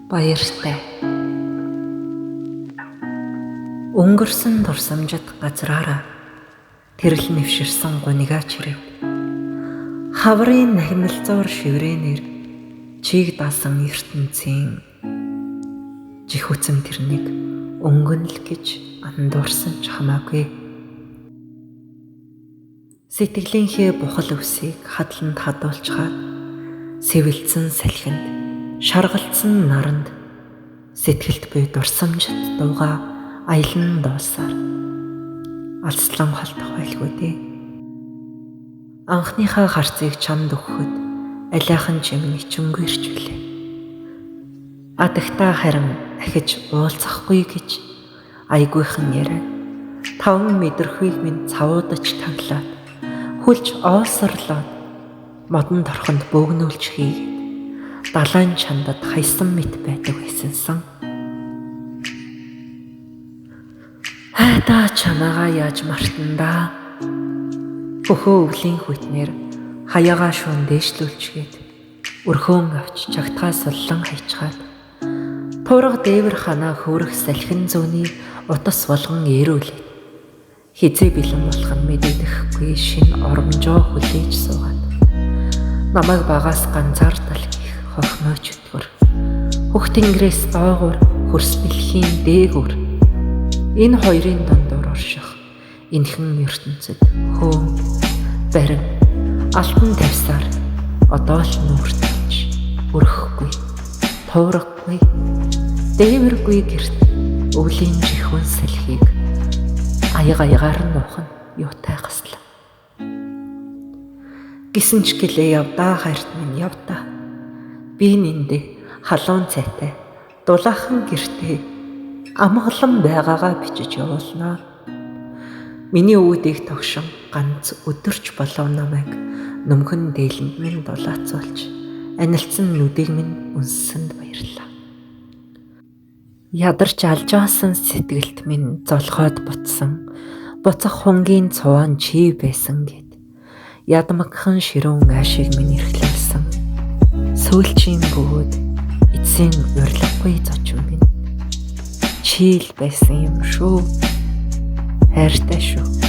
Баяртай. Өнгөрсөн дурсамжид газраараа тэрл нэвширсэн гунигаач ирэв. Хаврын нахимэлзуур шиврэнээр чийг даасан ертөнцийн жихүцэн тэрнийг өнгөнл гэж андуурсан ч хамаагүй. Сэтгэлийнхээ бухал өвсийг хадланд хадуулчгаад сэвэлцэн салхинд шаргалцсан наранд сэтгэлд буй дурсамжит дууга аялан дуусаар алслан холдох байлгүй дээ. Анхныхаа харцыг чамд өгөхөд алиахан чимний чөнгөрчвлээ. Адагтаа харин ахиж уулзахгүй гэж айгүйхан яриа. 5 мэдрэхүйг минь цавуудаж таглаад хүлж оосрлоод модон торхонд бөөгнүүлж хийгээд далайн чандад хайсан мэт байдаг байсансан. Хайдаа чамаагаа яаж мартандаа. Бөхөө өвлийн хүйтнэр хаягаа шуун дээшлүүлчгээд өрхөөн авч чагтгаа суллан хайчгаад туурга дээвэр ханаа хөөрөх салхин зүүний утас болгон eerүүлээд хизээ бэлэн болох нь мэдээдэхгүй шин оромжоо хүлээж суугаад намайг багаас ганцаардал гих хохмооч өтгөр хөх тэнгэрээс доогуур хөрс бэлхийн дээгүүр энэ хоёрын дундуур орших энхэн ертөнцид хөөн барин алтан тавьсаар одоо л нүртэж өрөхгүй туурахгүй дээвэргүй гэрт өвлийн жихүүн салхийг аягаар нуух нь юутай хаслаа. Гисэн ч гэлээ явдаа хайрт минь явдаа. Би нэндээ халуун цайтай дулаахан гэртээ амгалан байгаагаа бичиж явуулнаа. Миний үүдийг тогшин ганц өдөрч болов намайг нөмхөн дээлэнд минь дулаацуулж анилцсан нүдийг минь үнсэнд баярлаа. Ядарч алжаасан сэтгэлд минь золгоод бутсан буцах хунгийн цуван чи байсан гэд ядмагхан ширүүн аашиг минь эрхлүүлсэн сөүлчийн бөгөөд эцсийн урилгагүй зочин минь чийл байсан юм шүү хайртай шүү.